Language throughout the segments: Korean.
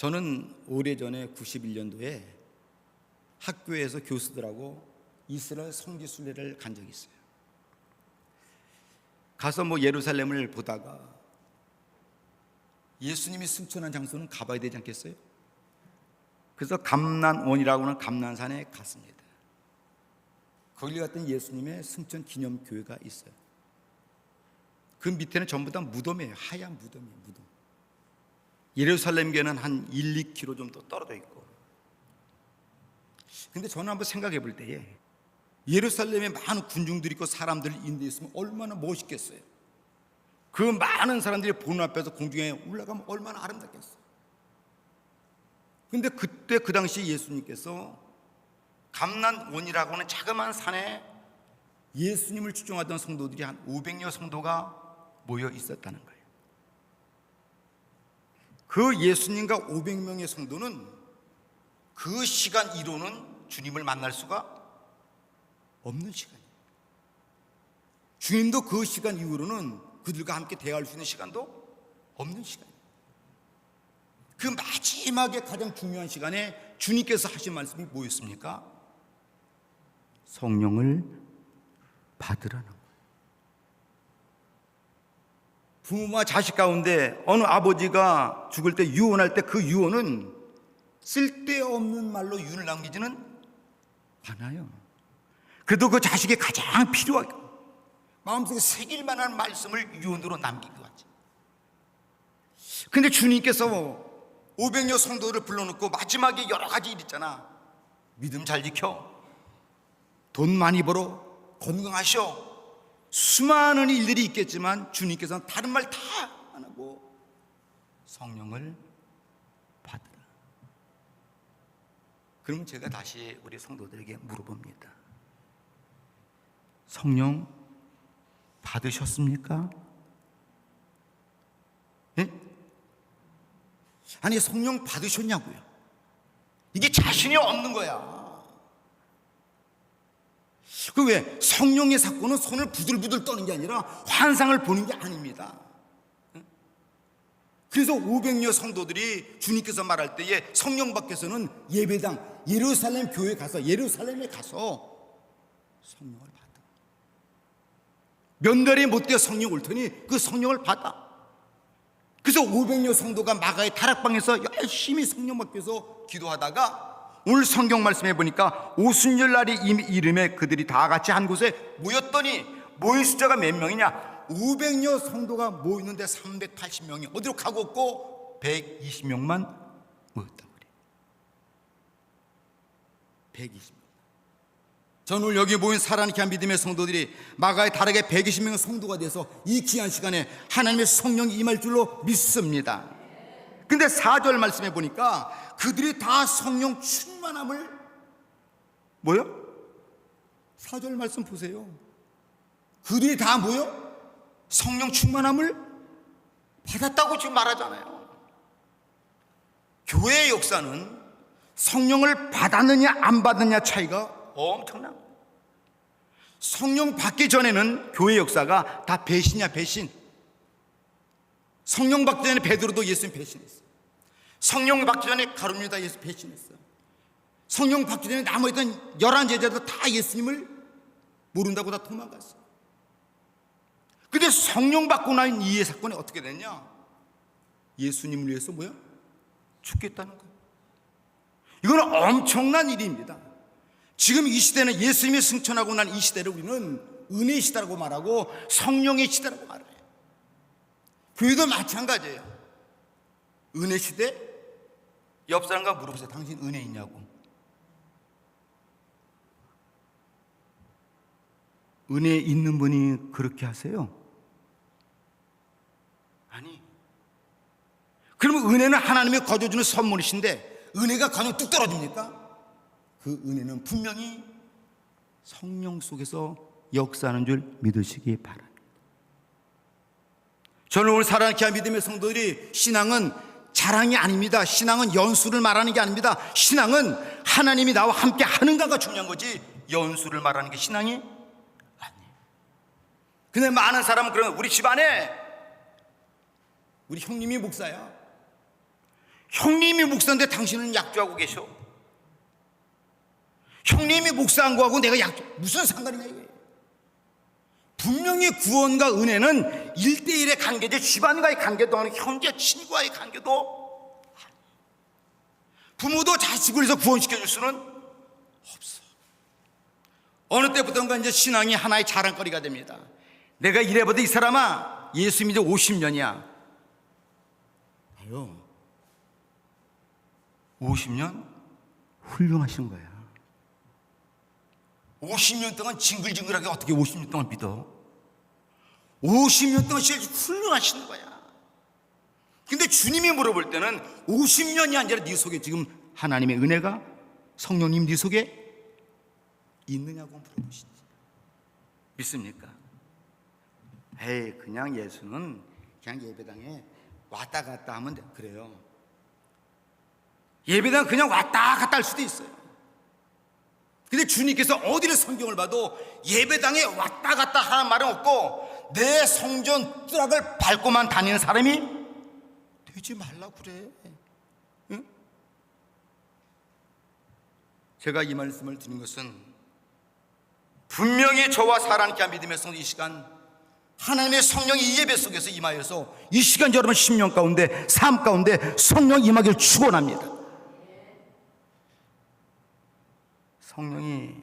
저는 오래전에 91년도에 학교에서 교수들하고 이스라엘 성지 순례를 간 적이 있어요. 가서 예루살렘을 보다가 예수님이 승천한 장소는 가봐야 되지 않겠어요? 그래서 감난원이라고 하는 감난산에 갔습니다. 거기 갔더니 예수님의 승천 기념교회가 있어요. 그 밑에는 전부 다 무덤이에요. 하얀 무덤이에요. 무덤. 예루살렘 교회는 한 1, 2km 정도 떨어져 있고. 근데 저는 한번 생각해 볼 때에 예루살렘에 많은 군중들이 있고 사람들이 인도에 있으면 얼마나 멋있겠어요. 그 많은 사람들이 보는 앞에서 공중에 올라가면 얼마나 아름답겠어요. 근데 그때 그 당시 예수님께서 감난원이라고 하는 자그마한 산에 예수님을 추종하던 성도들이 한 500여 성도가 모여 있었다는 거예요. 그 예수님과 500명의 성도는 그 시간 이로는 주님을 만날 수가 없는 시간이에요. 주님도 그 시간 이후로는 그들과 함께 대화할 수 있는 시간도 없는 시간이에요. 그 마지막에 가장 중요한 시간에 주님께서 하신 말씀이 뭐였습니까? 성령을 받으라는 거예요. 부모와 자식 가운데 어느 아버지가 죽을 때 유언할 때 그 유언은 쓸데없는 말로 유언을 남기지는 않아요. 그래도 그 자식이 가장 필요하고 마음속에 새길 만한 말씀을 유언으로 남긴 것 같지. 근데 주님께서 500여 성도를 불러놓고 마지막에 여러 가지 일 있잖아. 믿음 잘 지켜, 돈 많이 벌어, 건강하셔, 수많은 일들이 있겠지만 주님께서는 다른 말 다 안 하고 성령을 받으라. 그럼 제가 다시 우리 성도들에게 물어봅니다. 성령 받으셨습니까? 예? 아니, 성령 받으셨냐고요? 이게 자신이 없는 거야. 그 왜 성령의 사건은 손을 부들부들 떠는 게 아니라 환상을 보는 게 아닙니다. 그래서 500여 성도들이 주님께서 말할 때에 성령 밖에서는 예배당 예루살렘 교회에 가서 예루살렘에 가서 성령을 받아. 몇 날이 못 되어 성령 올 테니 그 성령을 받아. 그래서 500여 성도가 마가의 다락방에서 열심히 성령 받기 위해서 기도하다가 오늘 성경 말씀해 보니까 오순절 날이 이름에 그들이 다 같이 한 곳에 모였더니 모인 숫자가 몇 명이냐? 500여 성도가 모이는데 380명이 어디로 가고 없고 120명만 모였다고 그래요. 120명. 저는 오늘 여기 모인 살아있는 귀한 믿음의 성도들이 마가의 다락에 120명의 성도가 돼서 이 귀한 시간에 하나님의 성령이 임할 줄로 믿습니다. 근데 4절 말씀해 보니까 그들이 다 성령 충만함을 뭐요? 4절 말씀 보세요. 그들이 다 뭐요? 성령 충만함을 받았다고 지금 말하잖아요. 교회의 역사는 성령을 받았느냐 안 받느냐 차이가 엄청난 거예요. 성령 받기 전에는 교회 역사가 다 배신이야, 배신. 성령 받기 전에 베드로도 예수님 배신했어요. 성령 받기 전에 가룟유다 예수 배신했어요. 성령 받기 전에 남아있던 11 제자도 다 예수님을 모른다고 다 도망갔어요. 근데 성령 받고 난 이의 사건이 어떻게 됐냐? 예수님을 위해서 뭐야? 죽겠다는 거예요. 이건 엄청난 일입니다. 지금 이 시대는 예수님이 승천하고 난 이 시대를 우리는 은혜의 시대라고 말하고 성령의 시대라고 말해요. 교회도 마찬가지예요. 은혜 시대? 옆 사람과 물어보세요. 당신 은혜 있냐고. 은혜 있는 분이 그렇게 하세요? 아니. 그러면 은혜는 하나님이 거저주는 선물이신데 은혜가 과연 뚝 떨어집니까? 그 은혜는 분명히 성령 속에서 역사하는 줄 믿으시기 바랍니다. 저는 오늘 살아있는 귀한 믿음의 성도들이 신앙은 자랑이 아닙니다. 신앙은 연수를 말하는 게 아닙니다. 신앙은 하나님이 나와 함께 하는가가 중요한 거지 연수를 말하는 게 신앙이 아니에요. 근데 많은 사람은 우리 집안에 우리 형님이 목사야. 형님이 목사인데 당신은 약주하고 계셔? 형님이 목사한 거하고 내가 약주 무슨 상관이냐 이거예요. 분명히 구원과 은혜는 1대1의 관계죠. 집안과의 관계도 아니고 형제 친구와의 관계도 부모도 자식을 해서 구원시켜줄 수는 없어. 어느 때부터인가 이제 신앙이 하나의 자랑거리가 됩니다. 내가 이래봐도 이 사람아 예수 믿어 50년이야. 봐요. 50년 훌륭하신 거야. 50년 동안 징글징글하게 어떻게 50년 동안 믿어? 50년 동안 진짜 훌륭하신 거야. 근데 주님이 물어볼 때는 50년이 아니라 네 속에 지금 하나님의 은혜가 성령님 네 속에 있느냐고 물어보시지. 믿습니까? 에이 그냥 예수는 그냥 예배당에 왔다 갔다 하면 돼. 그래요. 예배당 그냥 왔다 갔다 할 수도 있어요. 근데 주님께서 어디를 성경을 봐도 예배당에 왔다 갔다 하는 말은 없고 내 성전 뚜락을 밟고만 다니는 사람이 되지 말라고 그래. 응? 제가 이 말씀을 드린 것은 분명히 저와 사랑케 믿음의 성도 이 시간 하나님의 성령이 이 예배 속에서 임하여서 이 시간 여러분 심령 가운데 삶 가운데 성령 임하기를 축원합니다. 성령이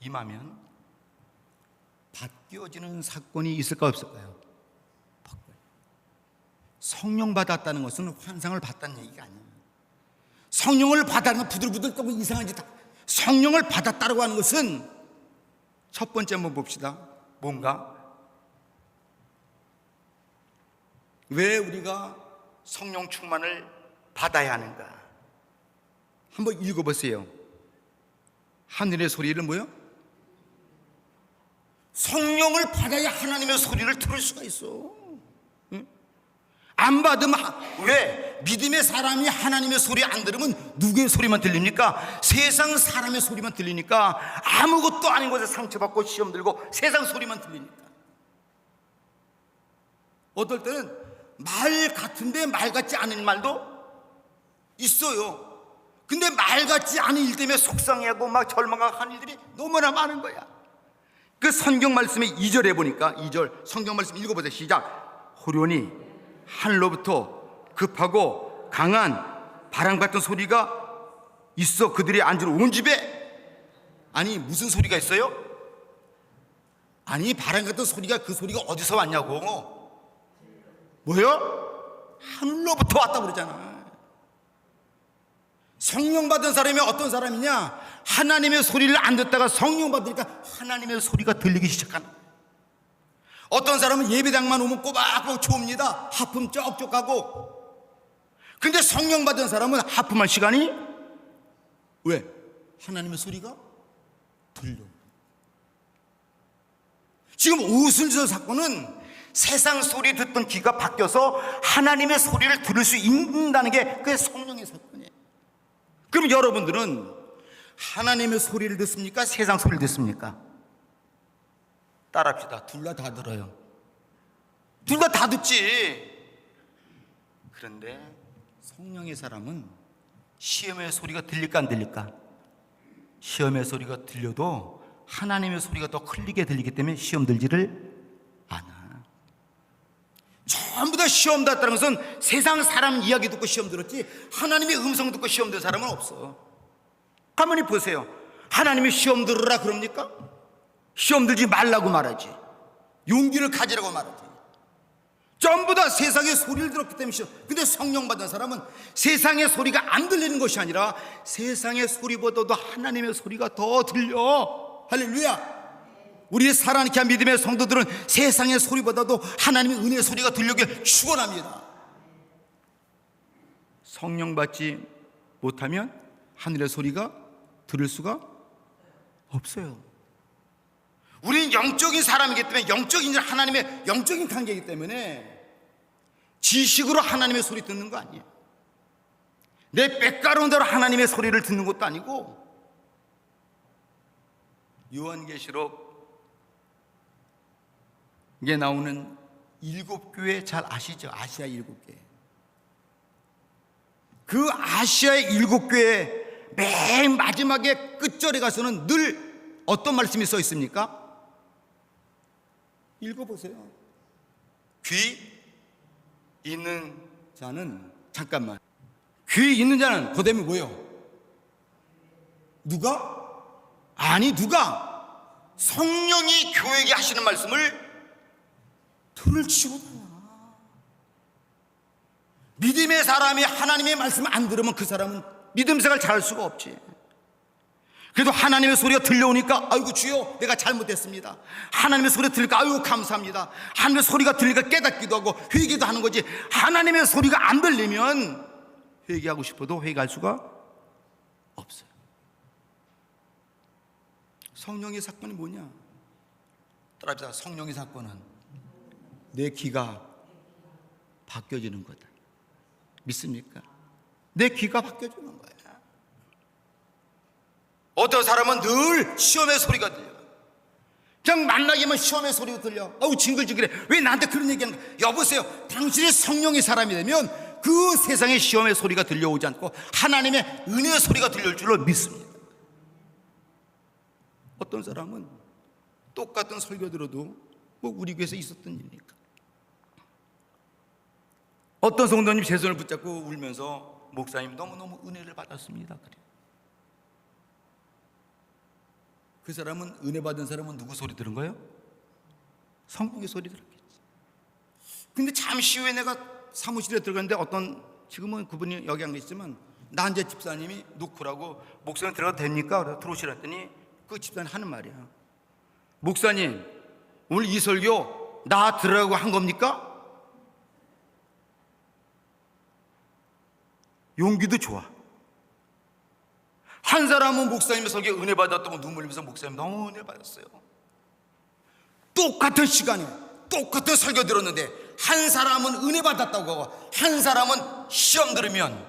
임하면 바뀌어지는 사건이 있을까 없을까요? 성령 받았다는 것은 환상을 받았다는 얘기가 아니에요. 성령을 받았다는 건 부들부들 떠고 이상한 짓. 성령을 받았다고 하는 것은 첫 번째 한번 봅시다. 뭔가? 왜 우리가 성령 충만을 받아야 하는가? 한번 읽어보세요. 하늘의 소리를 뭐요? 성령을 받아야 하나님의 소리를 들을 수가 있어. 응? 안 받으면 왜? 믿음의 사람이 하나님의 소리 안 들으면 누구의 소리만 들립니까? 세상 사람의 소리만 들리니까 아무것도 아닌 곳에 상처받고 시험 들고 세상 소리만 들리니까. 어떨 때는 말 같은데 말 같지 않은 말도 있어요. 근데 말 같지 않은 일 때문에 속상해하고 막 절망하는 일들이 너무나 많은 거야. 그 성경 말씀의 2절에 보니까 2절 성경 말씀 읽어보세요. 시작. 호련히 하늘로부터 급하고 강한 바람 같은 소리가 있어 그들이 앉은 온 집에. 아니 무슨 소리가 있어요? 아니 바람 같은 소리가 그 소리가 어디서 왔냐고. 뭐요? 하늘로부터 왔다고 그러잖아. 성령 받은 사람이 어떤 사람이냐? 하나님의 소리를 안 듣다가 성령 받으니까 하나님의 소리가 들리기 시작하는. 어떤 사람은 예배당만 오면 꼬박꼬박 좋습니다. 하품 쩍쩍 하고. 근데 성령 받은 사람은 하품할 시간이 왜? 하나님의 소리가 들려. 지금 오순절 사건은 세상 소리 듣던 귀가 바뀌어서 하나님의 소리를 들을 수 있다는 게 그게 성령의 사건이에요. 그럼 여러분들은 하나님의 소리를 듣습니까? 세상 소리를 듣습니까? 따라합시다. 둘 다 들어요. 둘 다 듣지. 그런데 성령의 사람은 시험의 소리가 들릴까 안 들릴까? 시험의 소리가 들려도 하나님의 소리가 더 클리게 들리기 때문에 시험 들지를 않아. 전부 다 시험 들었다는 것은 세상 사람 이야기 듣고 시험 들었지 하나님의 음성 듣고 시험 든 사람은 없어. 가만히 보세요. 하나님이 시험 들으라 그럽니까? 시험 들지 말라고 말하지. 용기를 가지라고 말하지. 전부 다 세상의 소리를 들었기 때문에 시험. 근데 성령 받은 사람은 세상의 소리가 안 들리는 것이 아니라 세상의 소리보다도 하나님의 소리가 더 들려. 할렐루야. 우리 사랑케 한 믿음의 성도들은 세상의 소리보다도 하나님의 은혜의 소리가 들려오길 축원합니다. 성령 받지 못하면 하늘의 소리가 들을 수가 없어요. 우리는 영적인 사람이기 때문에 영적인 하나님의 영적인 관계이기 때문에 지식으로 하나님의 소리 듣는 거 아니에요. 내 빽가로운 대로 하나님의 소리를 듣는 것도 아니고. 요한계시록 이게 나오는 7교회 잘 아시죠? 아시아 7교회. 그 아시아의 7교회 맨 마지막에 끝절에 가서는 늘 어떤 말씀이 써 있습니까? 읽어보세요. 귀 있는 자는, 잠깐만, 귀 있는 자는 그 다음에 뭐예요? 누가? 아니, 누가? 성령이 교회에게 하시는 말씀을 들을지어다. 믿음의 사람이 하나님의 말씀을 안 들으면 그 사람은 믿음 생활 잘할 수가 없지. 그래도 하나님의 소리가 들려오니까 아이고 주여 내가 잘못했습니다. 하나님의 소리가 들리니까 아이고 감사합니다. 하나님의 소리가 들리니까 깨닫기도 하고 회개도 하는 거지. 하나님의 소리가 안 들리면 회개하고 싶어도 회개할 수가 없어요. 성령의 사건이 뭐냐? 따라합시다. 성령의 사건은 내 귀가 바뀌어지는 거다. 믿습니까? 내 귀가 바뀌어지는 거야. 어떤 사람은 늘 시험의 소리가 들려. 그냥 만나기만 시험의 소리가 들려. 어우 징글징글해. 왜 나한테 그런 얘기하는 거야? 여보세요. 당신이 성령의 사람이 되면 그 세상의 시험의 소리가 들려오지 않고 하나님의 은혜의 소리가 들려올 줄로 믿습니다. 어떤 사람은 똑같은 설교 들어도 뭐 우리 교회에서 있었던 일이니까. 어떤 성도님 제 손을 붙잡고 울면서 목사님 너무너무 은혜를 받았습니다. 그래. 그 사람은 은혜 받은 사람은 누구 소리 들은 거예요? 성령의 소리 들었겠지. 근데 잠시 후에 내가 사무실에 들어갔는데 어떤, 지금은 그분이 여기 안 계시지만 난제 집사님이 놓고라고 목사님 들어가도 됩니까? 그래서 들어오시라 했더니 그 집사님 하는 말이야. 목사님 오늘 이 설교 나 들으라고 한 겁니까? 용기도 좋아. 한 사람은 목사님의 설교에 은혜 받았다고 눈물 흘리면서 목사님 너무 은혜 받았어요. 똑같은 시간에 똑같은 설교 들었는데 한 사람은 은혜 받았다고 하고 한 사람은 시험 들으면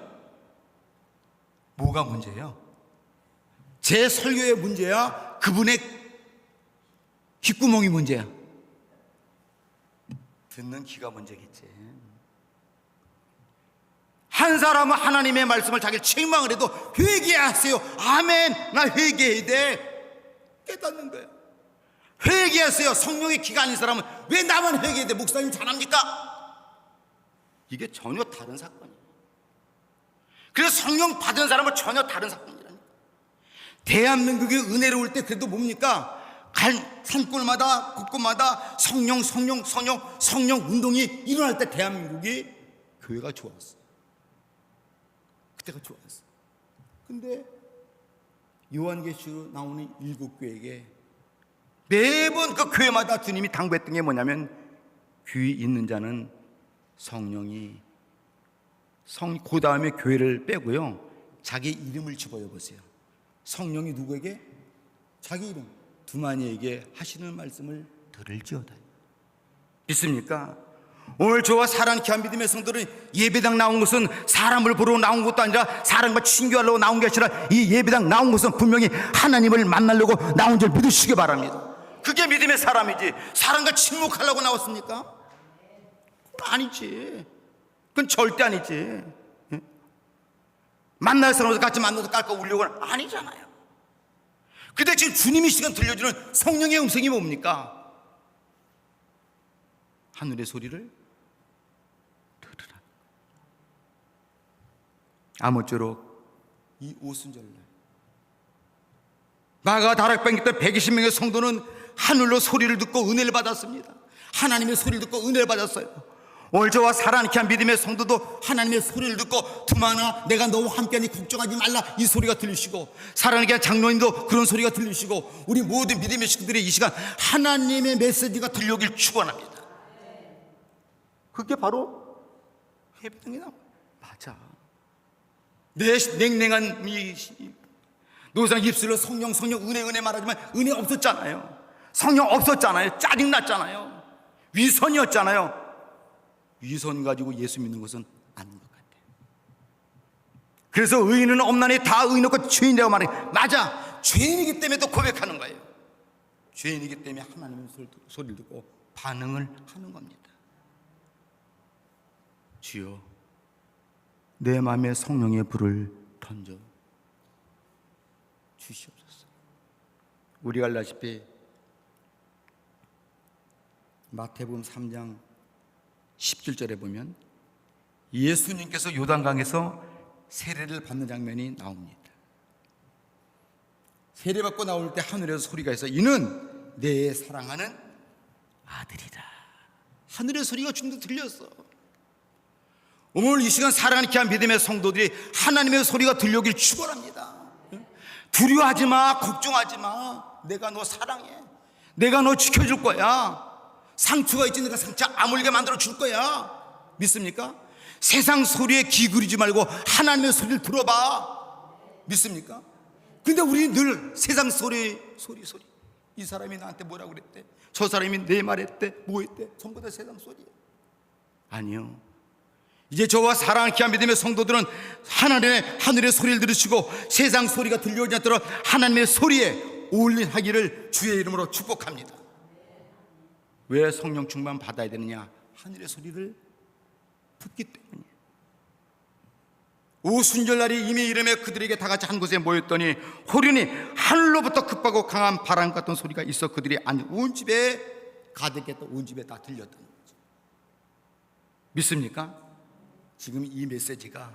뭐가 문제예요? 제 설교의 문제야? 그분의 귓구멍이 문제야? 듣는 귀가 문제겠지. 한 사람은 하나님의 말씀을 자기를 책망을 해도 회개하세요. 아멘. 나 회개해야 돼. 깨닫는 거예요. 회개하세요. 성령의 귀가 아닌 사람은 왜 나만 회개해야 돼? 목사님 잘합니까? 이게 전혀 다른 사건이에요. 그래서 성령 받은 사람은 전혀 다른 사건이라니까. 대한민국이 은혜로울 때 그래도 뭡니까? 산골마다 곳곳마다 성령 운동이 일어날 때 대한민국이 교회가 좋았어. 그때가 좋았어. 근데 요한계시로 나오는 7교회에게 매번 그 교회마다 주님이 당부했던 게 뭐냐면 귀 있는 자는 그 다음에 교회를 빼고요 자기 이름을 집어여 보세요. 성령이 누구에게? 자기 이름 두마니에게 하시는 말씀을 들을지어다. 믿습니까? 오늘 저와 사랑하는 귀한 믿음의 성도들은 예배당 나온 것은 사람을 보러 나온 것도 아니라 사람과 친교하려고 나온 게 아니라 이 예배당 나온 것은 분명히 하나님을 만나려고 나온 줄 믿으시기 바랍니다. 그게 믿음의 사람이지. 사람과 친목하려고 나왔습니까? 아니지. 그건 절대 아니지. 만날 사람과 같이 만나서 깔까 울려고는 아니잖아요. 근데 지금 주님이 시간 들려주는 성령의 음성이 뭡니까? 하늘의 소리를 들으라. 아무쪼록 이 오순절날 마가 다락방기 때 120명의 성도는 하늘로 소리를 듣고 은혜를 받았습니다. 하나님의 소리를 듣고 은혜를 받았어요. 오늘 저와 사랑하는 귀한 믿음의 성도도 하나님의 소리를 듣고 두마나 내가 너와 함께하니 걱정하지 말라 이 소리가 들리시고, 사랑하는 귀한 장로님도 그런 소리가 들리시고, 우리 모든 믿음의 식구들이 이 시간 하나님의 메시지가 들려오길 축원합니다. 그게 바로 예배당이다. 맞아. 내 냉랭한 노상 입술로 성령 은혜 말하지만 은혜 없었잖아요. 성령 없었잖아요. 짜증났잖아요. 위선이었잖아요. 위선 가지고 예수 믿는 것은 아닌 것 같아요. 그래서 의인은 없나니 다 의인 없고 죄인이라고 말해. 맞아. 죄인이기 때문에 또 고백하는 거예요. 죄인이기 때문에 하나님의 소리를 듣고 반응을 하는 겁니다. 주여 내 마음에 성령의 불을 던져 주시옵소서. 우리가 알다시피 마태복음 3장 17절에 보면 예수님께서 요단강에서 세례를 받는 장면이 나옵니다. 세례받고 나올 때 하늘에서 소리가 있어, 이는 내 사랑하는 아들이다. 하늘의 소리가 주님도 들렸어. 오늘 이 시간 사랑하는 귀한 믿음의 성도들이 하나님의 소리가 들려오길 축원합니다. 두려워하지 마, 걱정하지 마. 내가 너 사랑해. 내가 너 지켜줄 거야. 상처가 있지, 내가 상처 아물게 만들어 줄 거야. 믿습니까? 세상 소리에 귀 기울이지 말고 하나님의 소리를 들어봐. 믿습니까? 근데 우리 늘 세상 소리. 이 사람이 나한테 뭐라고 그랬대, 저 사람이 내 말했대, 뭐 했대, 전부 다 세상 소리예요. 아니요, 이제 저와 사랑하는 귀한 믿음의 성도들은 하늘의 소리를 들으시고 세상 소리가 들려오지 않도록 하나님의 소리에 올인하기를 주의 이름으로 축복합니다. 왜 성령 충만 받아야 되느냐? 하늘의 소리를 듣기 때문이에요. 오순절날이 이미 이름에 그들에게 다 같이 한 곳에 모였더니 호련히 하늘로부터 급하고 강한 바람 같은 소리가 있어 그들이 온 집에 가득했던, 온 집에 다 들렸던 거죠. 믿습니까? 지금 이 메시지가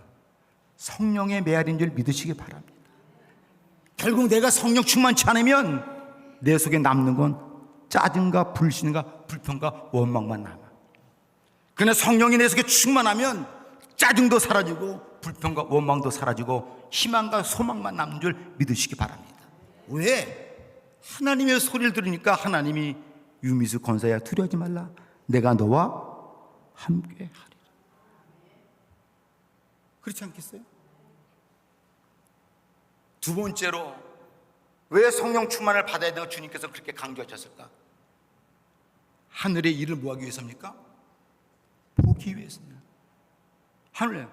성령의 메아리인 줄 믿으시기 바랍니다. 결국 내가 성령 충만치 않으면 내 속에 남는 건 짜증과 불신과 불평과 원망만 남아. 그러나 성령이 내 속에 충만하면 짜증도 사라지고 불평과 원망도 사라지고 희망과 소망만 남는 줄 믿으시기 바랍니다. 왜? 하나님의 소리를 들으니까 하나님이 유미수 권사야 두려워하지 말라, 내가 너와 함께 하리라. 그렇지 않겠어요? 두 번째로 왜 성령 충만을 받아야 되고 주님께서 그렇게 강조하셨을까? 하늘의 일을 뭐하기 위해서입니까? 보기 위해서입니다. 하늘에,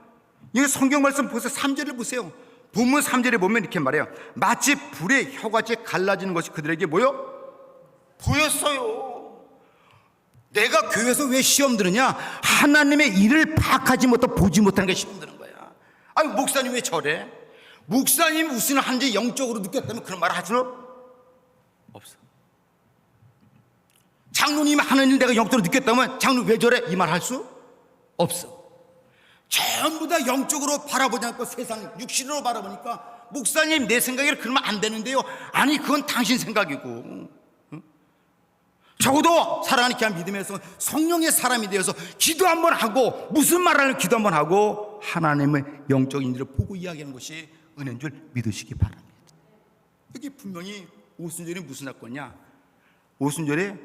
여기 성경 말씀 보세요. 3절을 보세요. 본문 3절에 보면 이렇게 말해요. 마치 불에 혀같이 갈라지는 것이 그들에게 뭐요? 보였어요. 내가 교회에서 왜 시험 들으냐? 하나님의 일을 파악하지 못하고 보지 못하는 게 시험 드는 거야. 아니, 목사님 왜 저래? 목사님 무슨 한지 영적으로 느꼈다면 그런 말을 할 수 없어. 장로님 하는 일 내가 영적으로 느꼈다면 장로 왜 저래? 이 말 할 수 없어. 전부 다 영적으로 바라보지 않고 세상 육신으로 바라보니까 목사님 내 생각에 그러면 안 되는데요. 아니, 그건 당신 생각이고, 적어도 사랑하는 귀한 믿음에서 성령의 사람이 되어서 기도 한번 하고, 무슨 말을 하는 기도 한번 하고 하나님의 영적인 일을 보고 이야기하는 것이 은혜인 줄 믿으시기 바랍니다. 여기 분명히 오순절이 무슨 사건이냐? 오순절에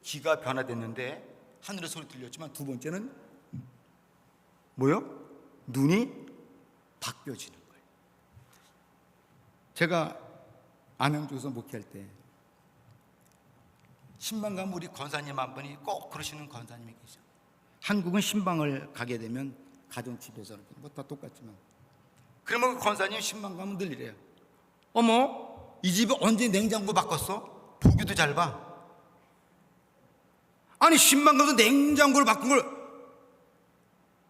기가 변화됐는데 하늘의 소리 들렸지만 두 번째는 뭐요? 눈이 바뀌어지는 거예요. 제가 안양 쪽에서 목회할 때 신방 가면 우리 권사님 한 분이 꼭 그러시는 권사님이 계셔. 한국은 신방을 가게 되면 가정집에서는 뭐 다 똑같지만, 그러면 그 권사님 신방 가면 늘 이래요. 어머, 이 집에 언제 냉장고 바꿨어? 보기도 잘 봐. 아니, 신방 가서 냉장고를 바꾼 걸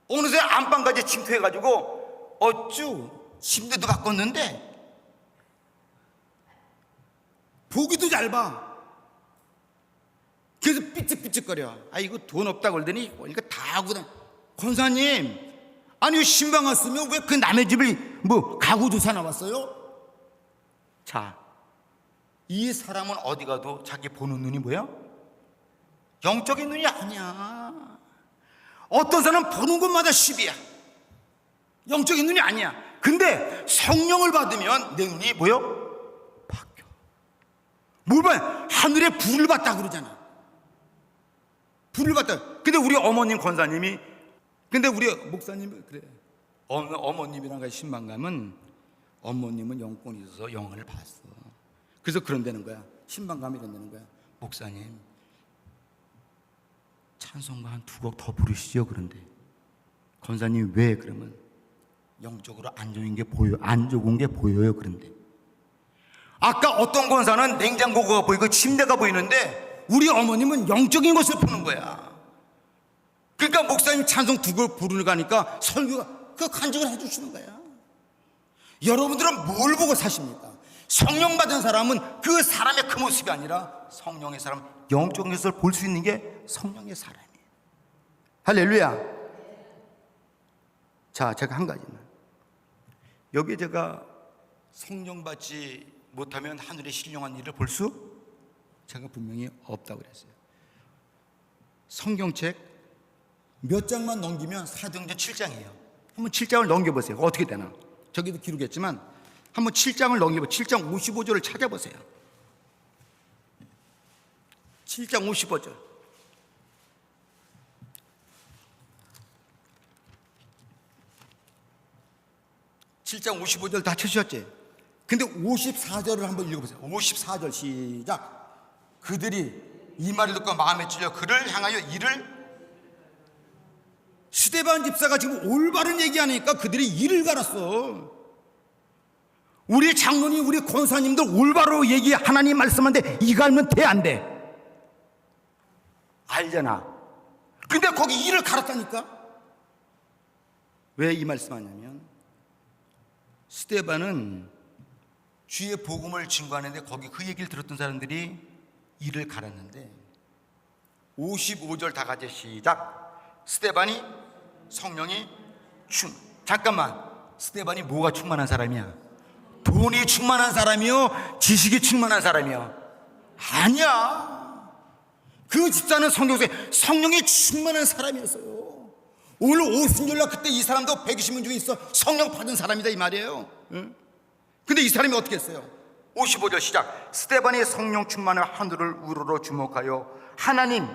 어느새 안방까지 침투해가지고 어쭈 침대도 바꿨는데 보기도 잘 봐. 그래서 삐쩍삐쩍거려. 아, 이거 돈 없다고 그러더니 이거 다 하고 다녀. 권사님, 아니 신방 왔으면 왜 그 남의 집을 뭐 가구 조사 나왔어요? 자, 이 사람은 어디 가도 자기 보는 눈이 뭐야? 영적인 눈이 아니야. 어떤 사람은 보는 것마다 10이야. 영적인 눈이 아니야. 근데 성령을 받으면 내 눈이 뭐요? 바뀌어. 뭘 봐? 하늘에 불을 봤다 그러잖아. 불을 봤다. 근데 우리 어머님 권사님이, 근데 우리 목사님이 그래. 어머님이랑 같이 신방 가면 어머님은 영권이 있어서 영을 봤어. 그래서 그런다는 거야. 신방 가면 이런다는 거야. 목사님, 찬송가 한 2곡 더 부르시죠. 그런데 권사님 왜? 그러면 영적으로 안 좋은 게 보여, 안 좋은 게 보여요. 그런데 아까 어떤 권사는 냉장고가 보이고 침대가 보이는데 우리 어머님은 영적인 것을 보는 거야. 그러니까 목사님 찬송 2곡 부르러 가니까 설교가 그 간증을 해주시는 거야. 여러분들은 뭘 보고 사십니까? 성령 받은 사람은 그 사람의 그 모습이 아니라 성령의 사람, 영적 것을 볼 수 있는 게 성령의 사람이에요. 할렐루야. 자, 제가 한 가지는, 여기 제가 성령 받지 못하면 하늘의 신령한 일을 볼 수 제가 분명히 없다고 그랬어요. 성경책 몇 장만 넘기면 사도행전 7장이에요. 한번 7장을 넘겨보세요. 어떻게 되나? 저기도 기록했지만 한번 7장을 넘겨보세요. 7장 55절을 찾아보세요. 7장 55절. (7장 55절) 다 찾으셨지? 근데 54절을 한번 읽어보세요. 54절 시작. 그들이 이 말을 듣고 마음에 찔려 그를 향하여 이를, 스데반 집사가 지금 올바른 얘기하니까 그들이 이를 갈았어. 우리 장로님, 우리 권사님들 올바로 얘기, 하나님 말씀한데 이거 알면 돼, 안 돼? 알잖아. 근데 거기 이를 갈았다니까. 왜 이 말씀하냐면, 스데반은 주의 복음을 증거하는데 거기 그 얘기를 들었던 사람들이 이를 갈았는데, 55절 다 같이 시작. 스데반이 성령이 잠깐만, 스데반이 뭐가 충만한 사람이야? 돈이 충만한 사람이요? 지식이 충만한 사람이요? 아니야. 그 집사는 성경에 성령이 충만한 사람이었어요. 오늘 오순절날 그때 이 사람도 120명 중에 있어 성령 받은 사람이다 이 말이에요. 응? 근데 이 사람이 어떻게 했어요? 55절 시작. 스데반이 성령 충만을 하늘을 우러러 주목하여 하나님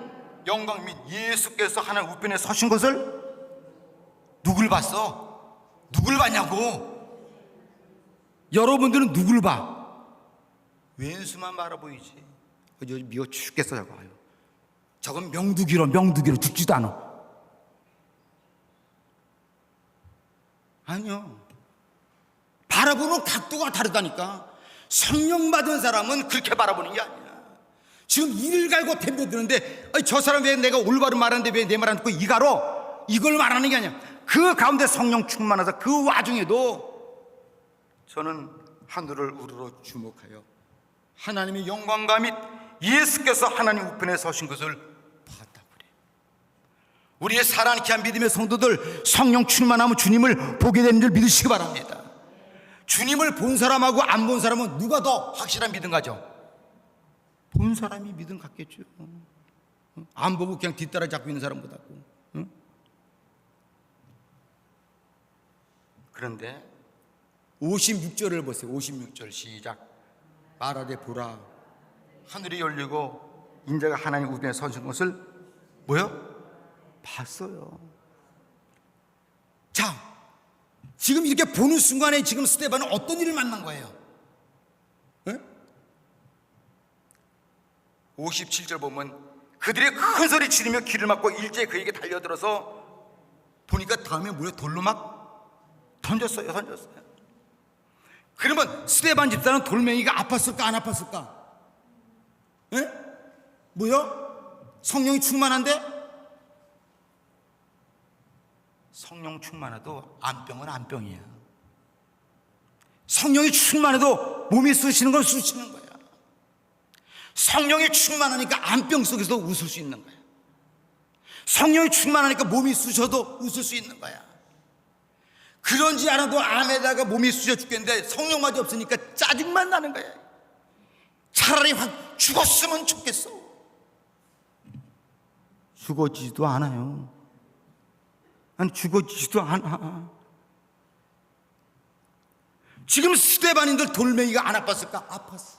영광 및 예수께서 하나님 우편에 서신 것을, 누굴 봤어? 누굴 봤냐고? 여러분들은 누굴 봐? 왼수만 바라보이지. 미워 죽겠어 저거. 저건 명두기로 죽지도 않아. 아니요. 바라보는 각도가 다르다니까. 성령 받은 사람은 그렇게 바라보는 게 아니야. 지금 이를 갈고 덤벼드는데 저 사람 왜 내가 올바른 말하는데 왜 내 말 안 듣고 이 갈어? 이걸 말하는 게 아니야. 그 가운데 성령 충만해서 그 와중에도 저는 하늘을 우러러 주목하여 하나님의 영광과 및 예수께서 하나님 우편에 서신 것을 봤다고 그래요. 우리의 사랑하는 귀한 믿음의 성도들, 성령 충만하면 주님을 보게 되는 줄 믿으시기 바랍니다. 주님을 본 사람하고 안 본 사람은 누가 더 확실한 믿음 가져? 본 사람이 믿음 갖겠죠. 안 보고 그냥 뒷따라 잡고 있는 사람보다고. 응? 그런데 56절을 보세요. 56절 시작. 말하되 보라, 하늘이 열리고 인자가 하나님 우편에 서신 것을 뭐요? 봤어요. 자, 지금 이렇게 보는 순간에 지금 스데반은 어떤 일을 만난 거예요? 네? 57절 보면 그들이 큰 소리 지르며 귀를 막고 일제히 그에게 달려들어서 보니까 다음에 물에 돌로 막 던졌어요. 그러면 스데반 집사는 돌멩이가 아팠을까 안 아팠을까? 예? 뭐요? 성령이 충만한데? 성령 충만해도 안병은 안병이야. 성령이 충만해도 몸이 쑤시는 건 쑤시는 거야. 성령이 충만하니까 안병 속에서도 웃을 수 있는 거야. 성령이 충만하니까 몸이 쑤셔도 웃을 수 있는 거야. 그런지 않아도 암에다가 몸이 쑤셔 죽겠는데 성령마저 없으니까 짜증만 나는 거야. 차라리 확 죽었으면 좋겠어. 죽어지지도 않아요. 아니, 죽어지지도 않아. 지금 스데반인들 돌멩이가 안 아팠을까? 아팠어.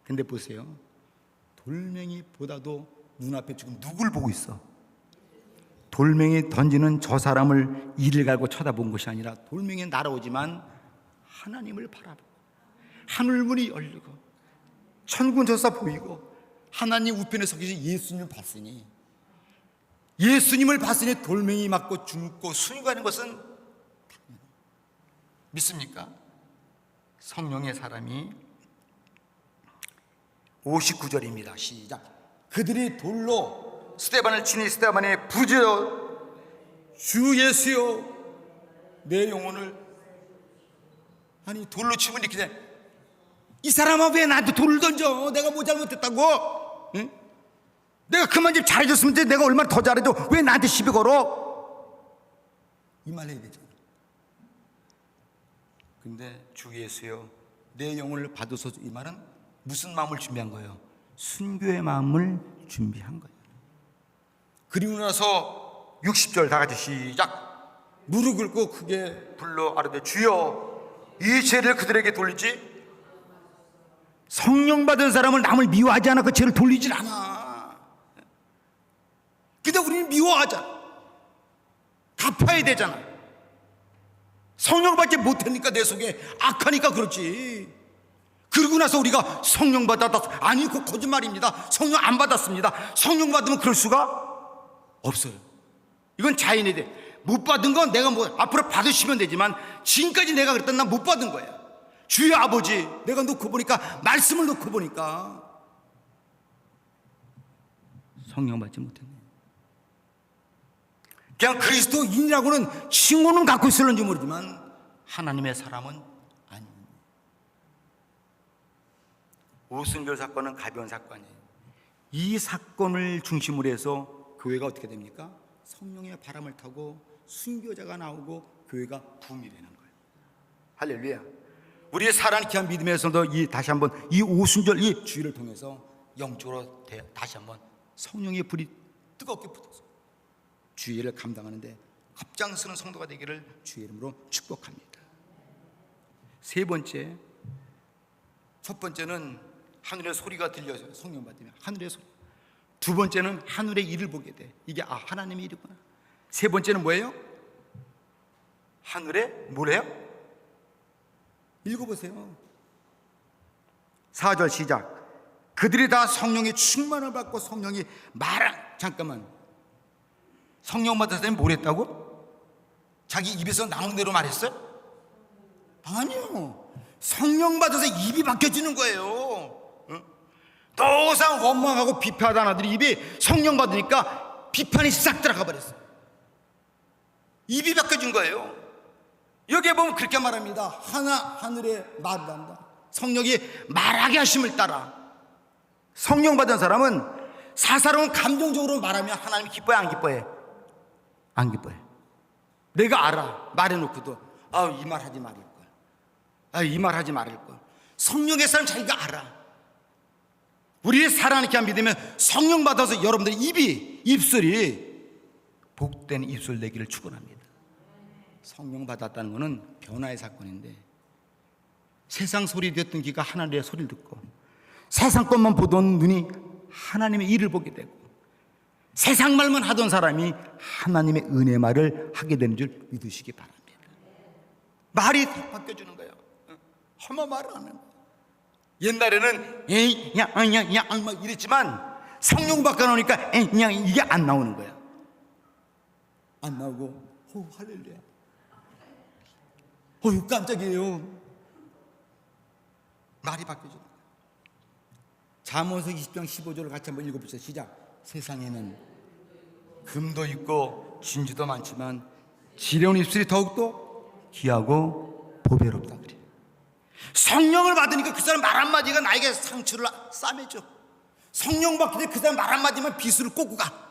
근데 보세요, 돌멩이보다도 눈앞에 지금 누굴 보고 있어? 돌멩이 던지는 저 사람을 이를 갈고 쳐다본 것이 아니라 돌멩이 날아오지만 하나님을 바라보고 하늘문이 열리고 천군 저사 보이고 하나님 우편에 서 계신 예수님을 봤으니, 예수님을 봤으니 돌멩이 맞고 죽고 순교하는 것은 믿습니까? 성령의 사람이 59절입니다. 시작. 그들이 돌로 스데반을 치니 스데반이 부르짖어 주 예수여 내 영혼을 아니 돌로 치면 이렇게 돼. 이 사람아 왜 나한테 돌을 던져? 내가 뭐 잘못했다고? 응? 내가 그만 좀 잘해줬으면 돼. 내가 얼마나 더 잘해줘. 왜 나한테 시비 걸어? 이 말 해야 되잖아. 근데 주 예수여 내 영혼을 받으소서, 이 말은 무슨 마음을 준비한 거예요? 순교의 마음을 준비한 거예요. 그리고 나서 60절 다 같이 시작. 무릎 꿇고 크게 불러 아뢰되 주여 이 죄를 그들에게 돌리지. 성령 받은 사람을 남을 미워하지 않아 그 죄를 돌리질 않아. 근데 우리는 미워하잖아. 갚아야 되잖아. 성령 받지 못하니까 내 속에 악하니까 그렇지. 그러고 나서 우리가 성령 받았다. 아니 그 거짓말입니다. 성령 안 받았습니다. 성령 받으면 그럴 수가 없어요. 이건 자연이 돼. 못 받은 건 내가 뭐 앞으로 받으시면 되지만 지금까지 내가 그랬던 난 못 받은 거야. 주여 아버지 내가 놓고 보니까 말씀을 놓고 보니까 성령 받지 못했네. 그냥 그리스도인이라고는 칭호는 갖고 있을는지 모르지만 하나님의 사람은 아닙니다. 오순절 사건은 가벼운 사건이에요. 이 사건을 중심으로 해서 교회가 어떻게 됩니까? 성령의 바람을 타고 순교자가 나오고 교회가 붐이 되는 거예요. 할렐루야. 우리의 살아있게 한 믿음에서도 다시 한번 이 오순절 이 주일을 통해서 영적으로 다시 한번 성령의 불이 뜨겁게 붙어서 주일을 감당하는데 앞장서는 성도가 되기를 주의 이름으로 축복합니다. 세 번째, 첫 번째는 하늘의 소리가 들려서 성령 받으면 하늘의 소리. 두 번째는 하늘의 일을 보게 돼. 이게 하나님의 일이구나. 세 번째는 뭐예요? 하늘에 뭐래요? 읽어보세요. 4절 시작. 그들이 다 성령의 충만을 받고 성령이 잠깐만, 성령 받았을 때 뭘 했다고? 자기 입에서 나오는 대로 말했어요? 아니요. 성령 받아서 입이 바뀌어지는 거예요. 더 이상 원망하고 비판하던 아들이 입이 성령 받으니까 비판이 싹 들어가 버렸어요. 입이 바뀌어진 거예요. 여기에 보면 그렇게 말합니다. 하늘에 말을 한다. 성령이 말하게 하심을 따라. 성령 받은 사람은 사사로운 감정적으로 말하면 하나님이 기뻐해 안 기뻐해? 안 기뻐해. 내가 알아. 말해놓고도 이 말 하지 말을 걸. 이 말 하지 말을 걸. 성령의 사람 자기가 알아. 우리의 살아있게 한 믿으면 성령 받아서 여러분들의 입술이 복된 입술 내기를 축원합니다. 성령 받았다는 것은 변화의 사건인데 세상 소리 듣던 귀가 하나님의 소리를 듣고 세상 것만 보던 눈이 하나님의 일을 보게 되고 세상 말만 하던 사람이 하나님의 은혜 말을 하게 되는 줄 믿으시기 바랍니다. 말이 다 바뀌어주는 거예요. 험한 말을 안 하는 거예요. 옛날에는 막 이랬지만 성령 바꿔놓으니까 이게 안 나오는 거야. 안 나오고 할렐루야. 깜짝이에요. 말이 바뀌어져. 잠언서 20장 15절을 같이 한번 읽어보세요. 시작. 세상에는 금도 있고 진주도 많지만 지혜로운 입술이 더욱더 귀하고 보배롭다 그래. 성령을 받으니까 그 사람 말 한마디가 나에게 상처를 싸매줘. 성령 받기 전에 그 사람 말 한마디만 비수를 꽂고 가.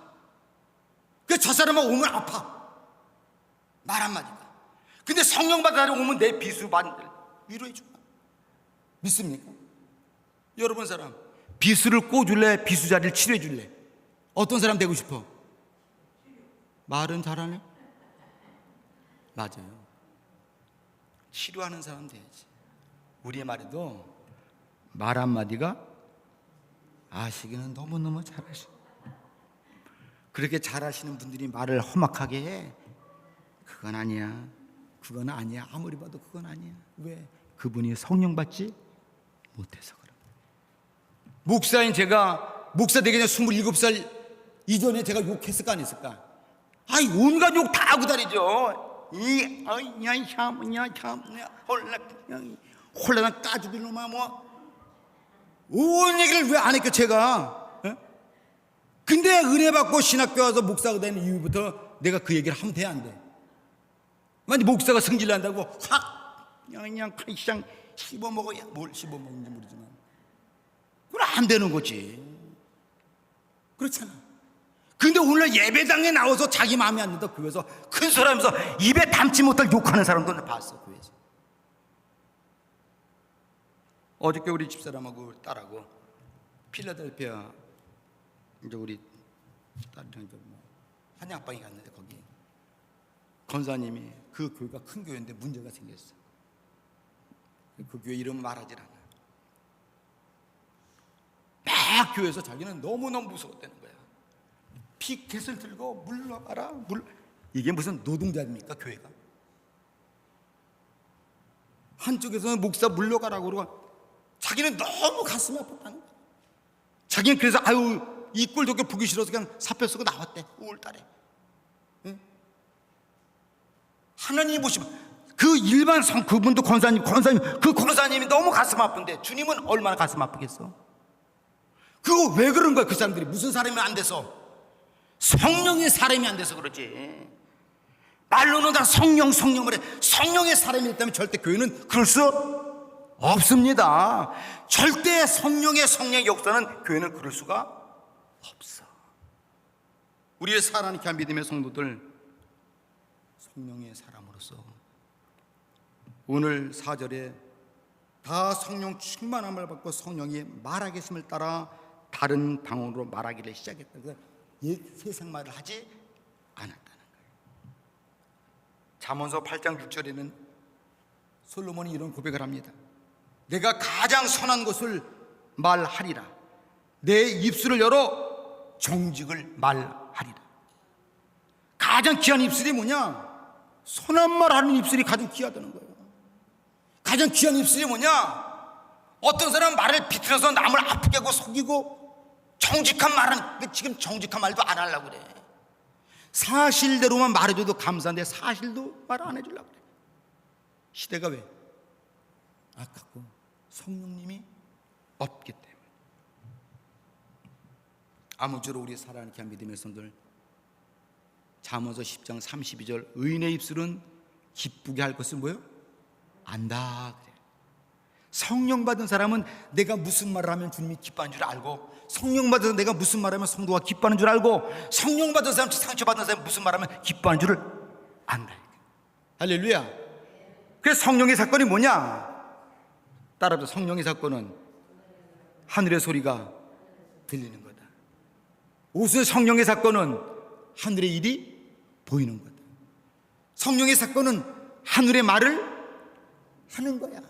그래서 저 사람은 오면 아파. 말 한마디가. 근데 성령 받은 사람이 오면 내 비수 위로해줘. 믿습니까? 여러분 사람 비수를 꽂을래? 비수 자리를 치료해줄래? 어떤 사람 되고 싶어? 말은 잘하네? 맞아요. 치료하는 사람 돼야지. 우리의 말에도 말 한마디가 아시기는 너무너무 잘하시네. 그렇게 잘하시는 분들이 말을 험악하게 해. 그건 아니야. 그건 아니야. 아무리 봐도 그건 아니야. 왜? 그분이 성령 받지 못해서 그래. 목사인 제가 목사 되기 전에 27살 이전에 제가 욕했을까 안 했을까? 온갖 욕 다 하고 다니죠. 홀라당 까죽일 놈아 온 얘기를 왜 안 했겠어 제가? 근데 은혜 받고 신학교 와서 목사가 된 이후부터 내가 그 얘기를 하면 돼 안 돼? 만약 목사가 승질난다고 확 그냥 씹어먹어야 뭘 씹어먹는지 모르지만 그건 안 되는 거지. 그렇잖아. 근데 오늘 예배당에 나와서 자기 마음에 안 든다 교회에서 큰 소리 하면서 입에 담지 못할 욕하는 사람도 나 봤어, 교회에서. 어저께 우리 집사람하고 딸하고 필라델피아 이제 우리 딸이랑 한약방에 갔는데 거기 권사님이 그 교회가 큰 교회인데 문제가 생겼어. 그 교회 이름은 말하질 않아. 막 교회에서 자기는 너무너무 무서웠다는 거야. 피켓을 들고 물러가라 이게 무슨 노동자입니까 교회가? 한쪽에서는 목사 물러가라고 그러고 자기는 너무 가슴이 아팠다는 거야. 자기는 그래서 이 꼴 도끼 보기 싫어서 그냥 사표 쓰고 나왔대. 5월달에. 응? 하나님이 보시면 그 일반 그분도 권사님 그 권사님이 너무 가슴 아픈데 주님은 얼마나 가슴 아프겠어? 그거 왜 그런 거야? 그 사람들이 무슨 사람이 안 돼서? 성령의 사람이 안 돼서 그러지. 말로는 다 성령 그래. 성령의 사람이 있다면 절대 교회는 그럴 수 없습니다. 절대 성령의 역사는 교회는 그럴 수가 없어. 우리의 사랑하는 귀한 믿음의 성도들, 성령의 사람으로서 오늘 4절에 다 성령 충만함을 받고 성령이 말하겠음을 따라 다른 방언으로 말하기를 시작했다. 옛 세상 말을 하지 않았다는 거예요. 잠언서 8장 6절에는 솔로몬이 이런 고백을 합니다. 내가 가장 선한 것을 말하리라. 내 입술을 열어 정직을 말하리라. 가장 귀한 입술이 뭐냐? 선한 말 하는 입술이 가장 귀하다는 거예요. 가장 귀한 입술이 뭐냐? 어떤 사람은 말을 비틀어서 남을 아프게 하고 속이고 정직한 말은 지금 정직한 말도 안 하려고 그래. 사실대로만 말해줘도 감사한데 사실도 말 안 해주려고 그래. 시대가 왜? 아깝고 성령님이 없기 때문에. 아무쪼록 우리 사랑하는 귀한 믿음의 성도들, 잠언서 10장 32절 의인의 입술은 기쁘게 할 것을 뭐요? 안다 그래. 성령 받은 사람은 내가 무슨 말을 하면 주님이 기뻐하는 줄 알고, 성령 받아서 내가 무슨 말을 하면 성도가 기뻐하는 줄 알고, 성령 받은 사람, 상처받은 사람 무슨 말을 하면 기뻐하는 줄을 안다. 할렐루야. 그래서 성령의 사건이 뭐냐? 따라서 성령의 사건은 하늘의 소리가 들리는 거다. 우선 성령의 사건은 하늘의 일이 보이는 거다. 성령의 사건은 하늘의 말을 하는 거야.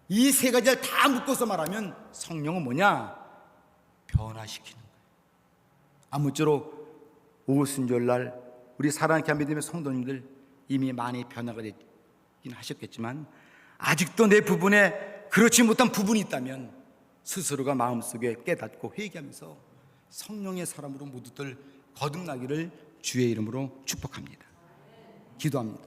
이 세 가지를 다 묶어서 말하면 성령은 뭐냐? 변화시키는 거야. 아무쪼록 오순절날 우리 사랑하는 귀한 믿음의 성도님들 이미 많이 변화가 됐긴 하셨겠지만 아직도 내 부분에 그렇지 못한 부분이 있다면 스스로가 마음속에 깨닫고 회개하면서 성령의 사람으로 모두들 거듭나기를 주의 이름으로 축복합니다. 기도합니다.